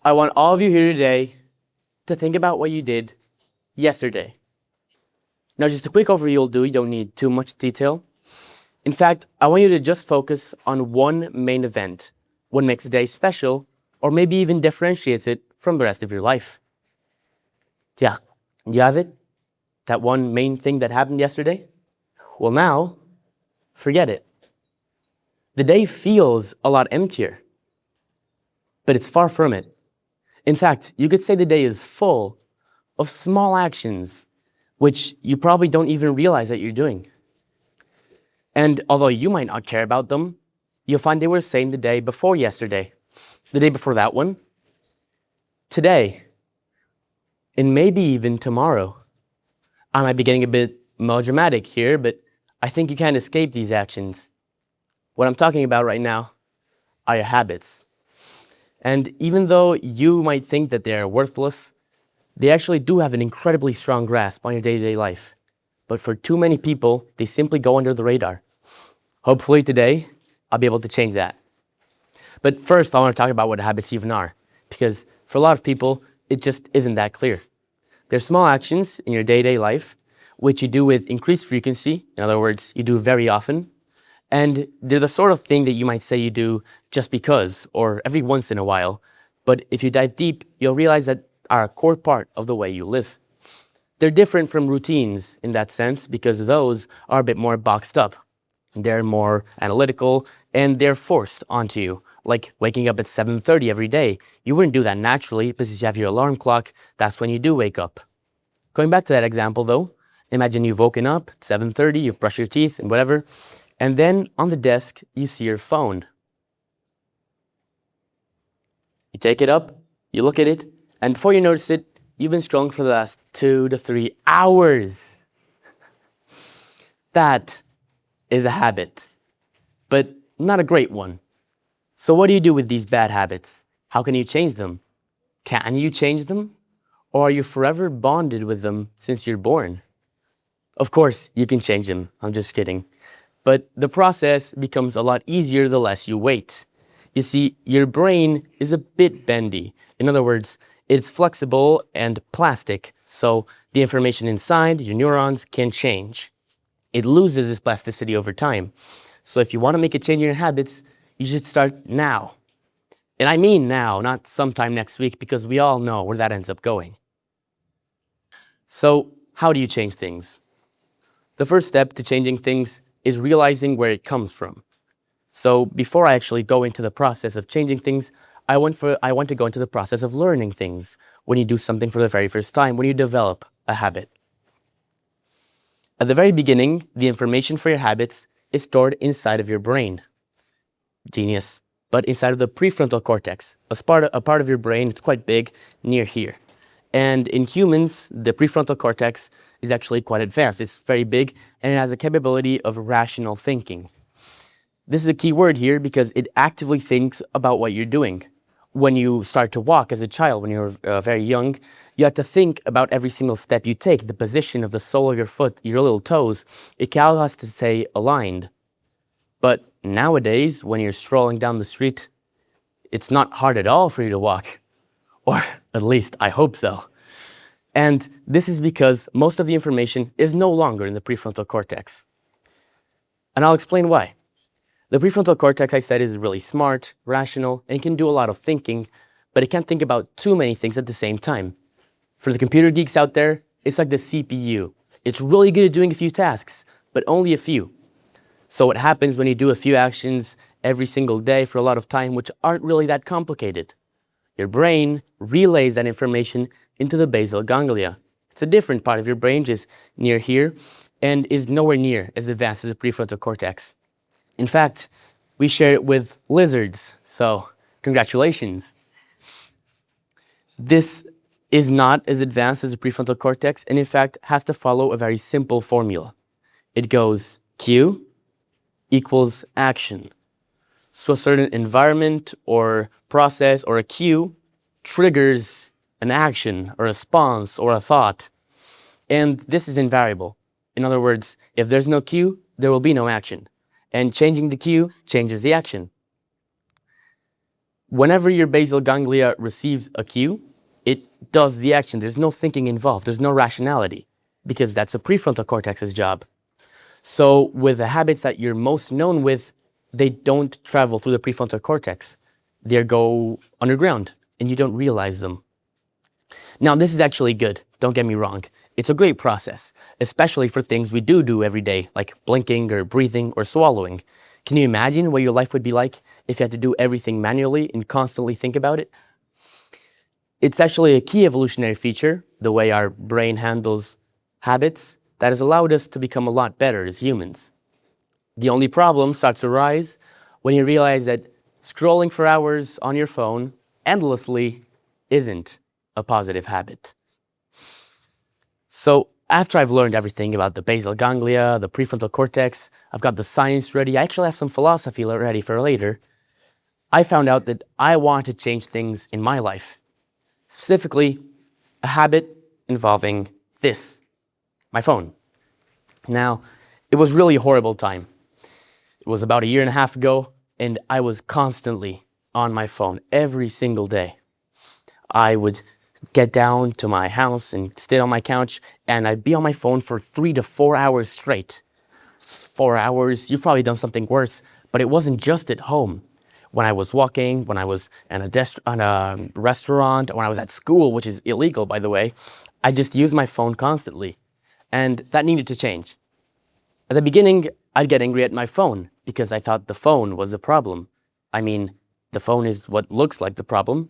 I want all of you here today to think about what you did yesterday. Now, just a quick overview will do. You don't need too much detail. In fact, I want you to just focus on one main event, what makes a day special, or maybe even differentiates it from the rest of your life. Yeah, you have it? That one main thing that happened yesterday? Well, now, forget it. The day feels a lot emptier, but it's far from it. In fact, you could say the day is full of small actions which you probably don't even realize that you're doing. And although you might not care about them, you'll find they were the same the day before yesterday, the day before that one, today, and maybe even tomorrow. I might be getting a bit melodramatic here, but I think you can't escape these actions. What I'm talking about right now are your habits. And even though you might think that they're worthless, they actually do have an incredibly strong grasp on your day-to-day life. But for too many people, they simply go under the radar. Hopefully today, I'll be able to change that. But first, I want to talk about what habits even are, because for a lot of people, it just isn't that clear. They're small actions in your day-to-day life, which you do with increased frequency. In other words, you do very often. And they're the sort of thing that you might say you do just because, or every once in a while. But if you dive deep, you'll realize that are a core part of the way you live. They're different from routines in that sense because those are a bit more boxed up. They're more analytical and they're forced onto you, like waking up at 7:30 every day. You wouldn't do that naturally because you have your alarm clock. That's when you do wake up. Going back to that example though, imagine you've woken up at 7:30, you've brushed your teeth and whatever, and then on the desk, you see your phone. You take it up, you look at it, and before you notice it, you've been scrolling for the last 2 to 3 hours. That is a habit, but not a great one. So what do you do with these bad habits? How can you change them? Can you change them? Or are you forever bonded with them since you're born? Of course, you can change them. I'm just kidding. But the process becomes a lot easier the less you wait. You see, your brain is a bit bendy. In other words, it's flexible and plastic, so the information inside your neurons can change. It loses its plasticity over time. So if you want to make a change in your habits, you should start now. And I mean now, not sometime next week, because we all know where that ends up going. So how do you change things? The first step to changing things is realizing where it comes from. So before I actually go into the process of changing things, I want to go into the process of learning things. When you do something for the very first time, when you develop a habit. At the very beginning, the information for your habits is stored inside of your brain. Genius. But inside of the prefrontal cortex, a part of your brain, it's quite big, near here. And in humans, the prefrontal cortex is actually quite advanced. It's very big, and it has the capability of rational thinking. This is a key word here because it actively thinks about what you're doing. When you start to walk as a child, when you're very young, you have to think about every single step you take, the position of the sole of your foot, your little toes. It all has to stay aligned. But nowadays, when you're strolling down the street, it's not hard at all for you to walk. Or at least I hope so. And this is because most of the information is no longer in the prefrontal cortex. And I'll explain why. The prefrontal cortex, I said, is really smart, rational, and can do a lot of thinking, but it can't think about too many things at the same time. For the computer geeks out there, it's like the CPU. It's really good at doing a few tasks, but only a few. So what happens when you do a few actions every single day for a lot of time, which aren't really that complicated? Your brain relays that information into the basal ganglia. It's a different part of your brain, just near here, and is nowhere near as advanced as the prefrontal cortex. In fact, we share it with lizards, so congratulations. This is not as advanced as the prefrontal cortex, and in fact has to follow a very simple formula. It goes cue equals action. So a certain environment or process or a cue triggers an action, a response, or a thought. And this is invariable. In other words, if there's no cue, there will be no action. And changing the cue changes the action. Whenever your basal ganglia receives a cue, it does the action. There's no thinking involved. There's no rationality, because that's the prefrontal cortex's job. So with the habits that you're most known with, they don't travel through the prefrontal cortex. They go underground, and you don't realize them. Now, this is actually good. Don't get me wrong. It's a great process, especially for things we do every day, like blinking or breathing or swallowing. Can you imagine what your life would be like if you had to do everything manually and constantly think about it? It's actually a key evolutionary feature, the way our brain handles habits, that has allowed us to become a lot better as humans. The only problem starts to arise when you realize that scrolling for hours on your phone endlessly isn't a positive habit. So after I've learned everything about the basal ganglia, the prefrontal cortex, I've got the science ready, I actually have some philosophy ready for later, I found out that I want to change things in my life. Specifically, a habit involving this, my phone. Now, it was really a horrible time. It was about 1.5 years ago, and I was constantly on my phone every single day. I would get down to my house and sit on my couch, and I'd be on my phone for 3 to 4 hours straight. 4 hours, you've probably done something worse, but it wasn't just at home. When I was walking, when I was on a restaurant, when I was at school, which is illegal, by the way, I just used my phone constantly. And that needed to change. At the beginning, I'd get angry at my phone because I thought the phone was the problem. I mean, the phone is what looks like the problem.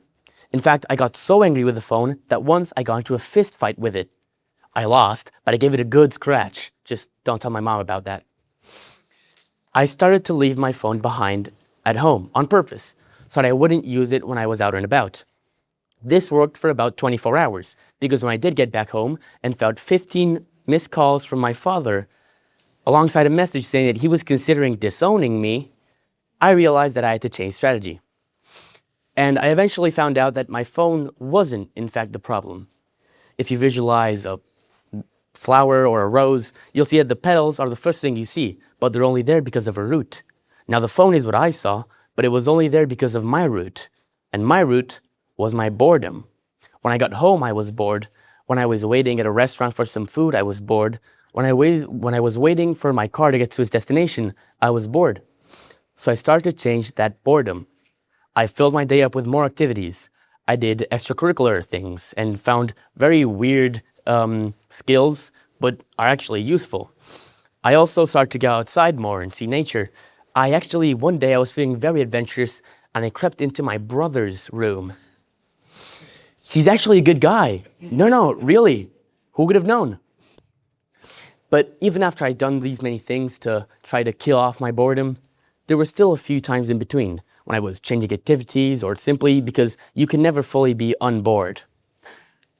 In fact, I got so angry with the phone that once I got into a fist fight with it. I lost, but I gave it a good scratch. Just don't tell my mom about that. I started to leave my phone behind at home on purpose so that I wouldn't use it when I was out and about. This worked for about 24 hours because when I did get back home and found 15 missed calls from my father, alongside a message saying that he was considering disowning me, I realized that I had to change strategy. And I eventually found out that my phone wasn't, in fact, the problem. If you visualize a flower or a rose, you'll see that the petals are the first thing you see, but they're only there because of a root. Now, the phone is what I saw, but it was only there because of my root. And my root was my boredom. When I got home, I was bored. When I was waiting at a restaurant for some food, I was bored. When I was waiting for my car to get to its destination, I was bored. So I started to change that boredom. I filled my day up with more activities. I did extracurricular things and found very weird skills, but are actually useful. I also started to go outside more and see nature. One day I was feeling very adventurous and I crept into my brother's room. He's actually a good guy. No, really. Who could have known? But even after I'd done these many things to try to kill off my boredom, there were still a few times in between when I was changing activities or simply because you can never fully be unbored.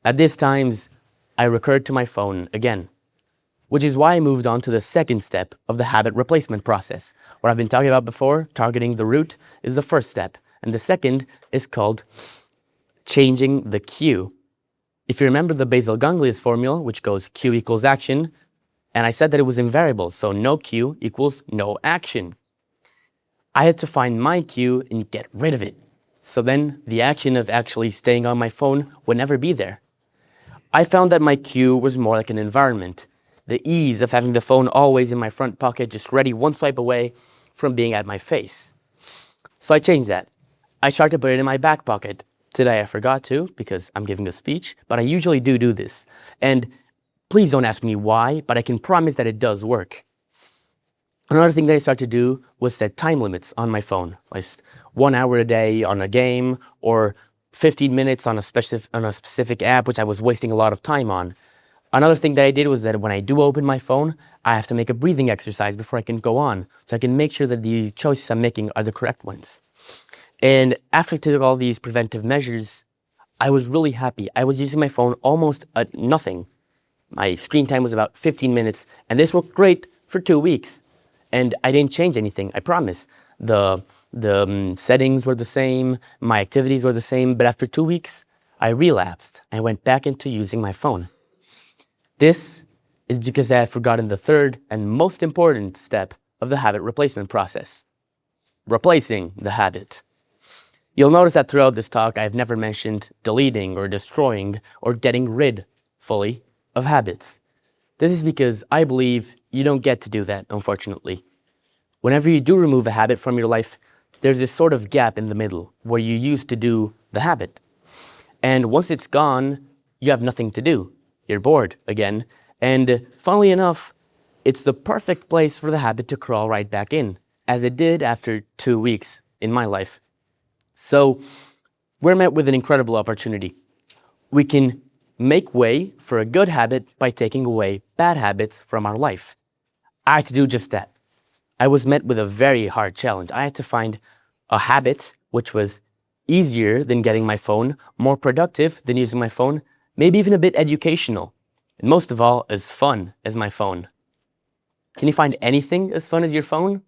At these times, I recurred to my phone again, which is why I moved on to the second step of the habit replacement process. What I've been talking about before, targeting the root, is the first step. And the second is called changing the cue. If you remember the basal ganglia's formula, which goes cue equals action, and I said that it was invariable, so no cue equals no action. I had to find my cue and get rid of it. So then the action of actually staying on my phone would never be there. I found that my cue was more like an environment. The ease of having the phone always in my front pocket, just ready one swipe away from being at my face. So I changed that. I started to put it in my back pocket. Today I forgot to because I'm giving a speech, but I usually do this. And please don't ask me why, but I can promise that it does work. Another thing that I started to do was set time limits on my phone. Like 1 hour a day on a game or 15 minutes on a specific app, which I was wasting a lot of time on. Another thing that I did was that when I do open my phone, I have to make a breathing exercise before I can go on, so I can make sure that the choices I'm making are the correct ones. And after I took all these preventive measures, I was really happy. I was using my phone almost at nothing. My screen time was about 15 minutes, and this worked great for 2 weeks. And I didn't change anything, I promise. The settings were the same, my activities were the same, but after 2 weeks, I relapsed. I went back into using my phone. This is because I had forgotten the third and most important step of the habit replacement process: replacing the habit. You'll notice that throughout this talk, I've never mentioned deleting or destroying or getting rid fully of habits. This is because I believe you don't get to do that, unfortunately. Whenever you do remove a habit from your life, there's this sort of gap in the middle where you used to do the habit. And once it's gone, you have nothing to do. You're bored again. And funnily enough, it's the perfect place for the habit to crawl right back in, as it did after 2 weeks in my life. So we're met with an incredible opportunity. We can make way for a good habit by taking away bad habits from our life. I had to do just that. I was met with a very hard challenge. I had to find a habit which was easier than getting my phone, more productive than using my phone, maybe even a bit educational, and most of all, as fun as my phone. Can you find anything as fun as your phone?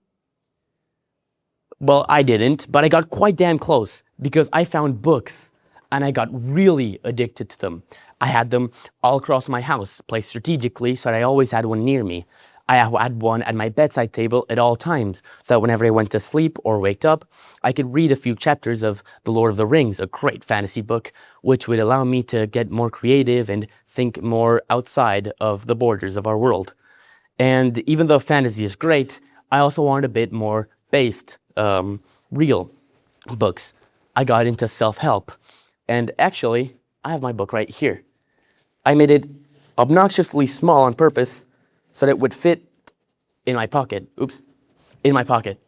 Well, I didn't, but I got quite damn close because I found books and I got really addicted to them. I had them all across my house, placed strategically so that I always had one near me. I had one at my bedside table at all times, so that whenever I went to sleep or waked up, I could read a few chapters of The Lord of the Rings, a great fantasy book, which would allow me to get more creative and think more outside of the borders of our world. And even though fantasy is great, I also wanted a bit more based, real books. I got into self-help. And actually, I have my book right here. I made it obnoxiously small on purpose so that it would fit in my pocket. In my pocket.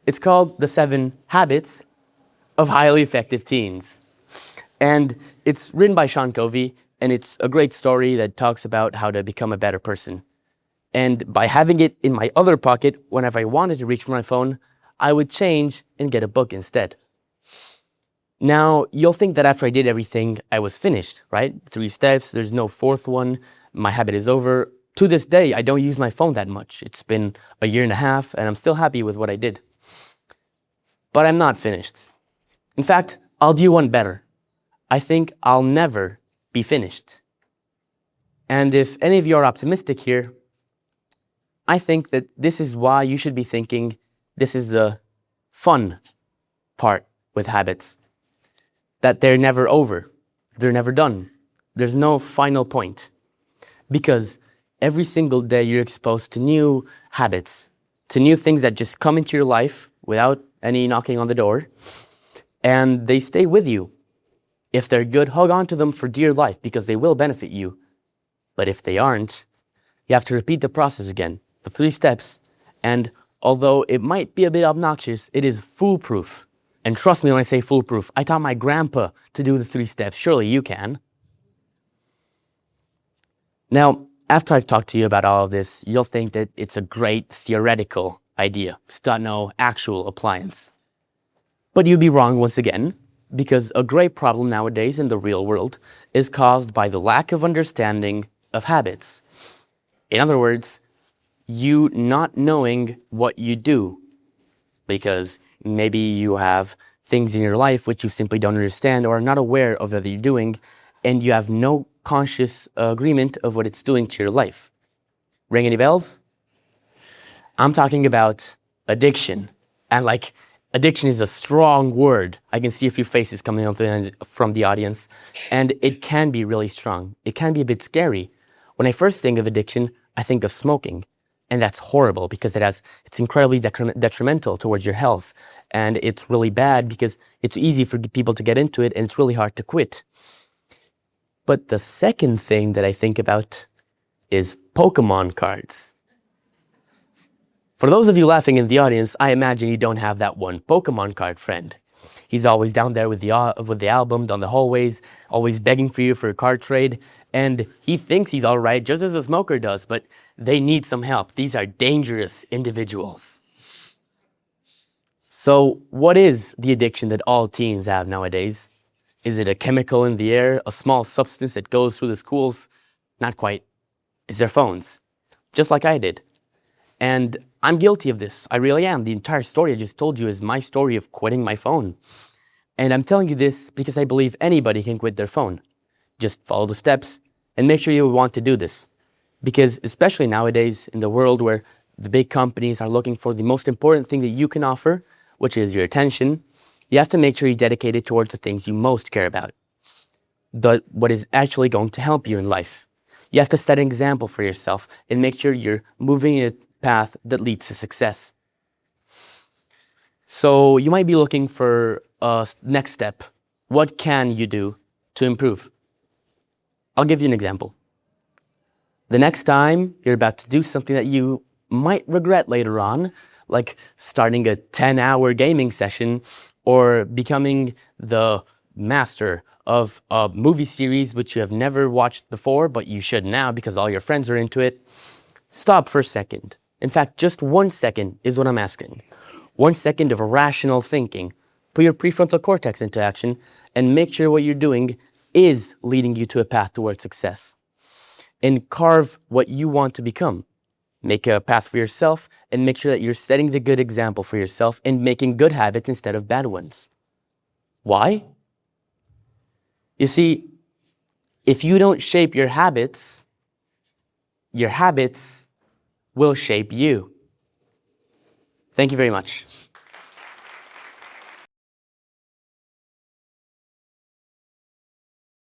It's called The 7 Habits of Highly Effective Teens. And it's written by Sean Covey, and it's a great story that talks about how to become a better person. And by having it in my other pocket, whenever I wanted to reach for my phone, I would change and get a book instead. Now, you'll think that after I did everything, I was finished, right? 3 steps, there's no fourth one, my habit is over. To this day, I don't use my phone that much. It's been a year and a half, and I'm still happy with what I did. But I'm not finished. In fact, I'll do one better. I think I'll never be finished. And if any of you are optimistic here, I think that this is why you should be thinking this is the fun part with habits. That they're never over. They're never done. There's no final point. Because every single day you're exposed to new habits, to new things that just come into your life without any knocking on the door, and they stay with you. If they're good, hug on to them for dear life because they will benefit you. But if they aren't, you have to repeat the process again, the 3 steps. And although it might be a bit obnoxious, it is foolproof. And trust me when I say foolproof, I taught my grandpa to do the 3 steps. Surely you can. Now, after I've talked to you about all of this, you'll think that it's a great theoretical idea. It's got no actual appliance. But you'd be wrong once again, because a great problem nowadays in the real world is caused by the lack of understanding of habits. In other words, you not knowing what you do, because maybe you have things in your life which you simply don't understand or are not aware of that you're doing, and you have no conscious agreement of what it's doing to your life. Ring any bells? I'm talking about addiction. And addiction is a strong word. I can see a few faces coming up from the audience, and it can be really strong. It can be a bit scary. When I first think of addiction, I think of smoking. And that's horrible because it's incredibly detrimental towards your health. And it's really bad because it's easy for people to get into it and it's really hard to quit. But the second thing that I think about is Pokemon cards. For those of you laughing in the audience, I imagine you don't have that one Pokemon card friend. He's always down there with the album down the hallways, always begging for you for a card trade. And he thinks he's all right, just as a smoker does, but they need some help. These are dangerous individuals. So what is the addiction that all teens have nowadays? Is it a chemical in the air, a small substance that goes through the schools? Not quite. It's their phones, just like I did. And I'm guilty of this. I really am. The entire story I just told you is my story of quitting my phone. And I'm telling you this because I believe anybody can quit their phone. Just follow the steps and make sure you want to do this. Because especially nowadays in the world where the big companies are looking for the most important thing that you can offer, which is your attention, You have to make sure you dedicate it towards the things you most care about, what is actually going to help you in life. You have to set an example for yourself and make sure you're moving in a path that leads to success. So you might be looking for a next step. What can you do to improve? I'll give you an example. The next time you're about to do something that you might regret later on, like starting a 10-hour gaming session or becoming the master of a movie series which you have never watched before, but you should now because all your friends are into it, stop for a second. In fact, just 1 second is what I'm asking. 1 second of rational thinking. Put your prefrontal cortex into action and make sure what you're doing is leading you to a path towards success. And carve what you want to become. Make a path for yourself and make sure that you're setting the good example for yourself and making good habits instead of bad ones. Why? You see, if you don't shape your habits will shape you. Thank you very much.